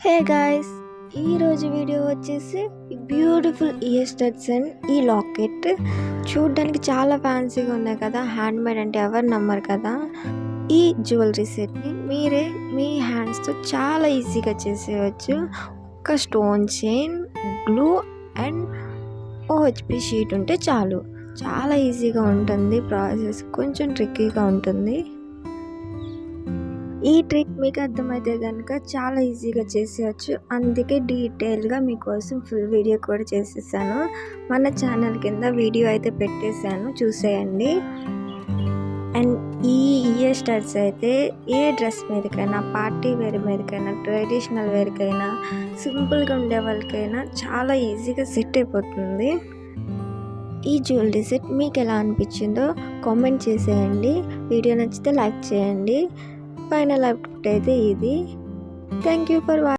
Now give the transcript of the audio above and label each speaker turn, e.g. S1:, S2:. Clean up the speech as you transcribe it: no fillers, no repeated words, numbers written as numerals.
S1: Hey guys, ఈరోజు video వచ్చేసి beautiful year studs and ఈ లాకెట్ చూడడానికి చాలా ఫ్యాన్సీగా ఉన్నాయి కదా. హ్యాండ్ మేడ్ అంటే ఎవరు నమ్మరు కదా. ఈ జ్యువెలరీ సెట్ని మీరే మీ హ్యాండ్స్తో చాలా ఈజీగా చేసేయచ్చు. ఒక stone chain, glue and OHP sheet ఉంటే చాలు. చాలా ఈజీగా ఉంటుంది. ప్రాసెస్ కొంచెం ట్రిక్కీగా ఉంటుంది. ఈ ట్రిక్ మీకు అర్థమైతే కనుక చాలా ఈజీగా చేసేయచ్చు. అందుకే డీటెయిల్గా మీకోసం ఫుల్ వీడియో కూడా చేసేసాను. మన ఛానల్ కింద వీడియో అయితే పెట్టేశాను, చూసేయండి. అండ్ ఈ ఇయర్ స్టడ్స్ అయితే ఏ డ్రెస్ మీదకైనా, పార్టీ వేర్ మీదకైనా, ట్రెడిషనల్ వేర్కైనా, సింపుల్గా ఉండే వాళ్ళకైనా చాలా ఈజీగా సెట్ అయిపోతుంది. ఈ జ్యువెలరీ సెట్ మీకు ఎలా అనిపించిందో కామెంట్ చేసేయండి. వీడియో నచ్చితే లైక్ చేయండి. ఫైనల్ అవుట్పుట్ అయితే ఇది. Thank you for watching.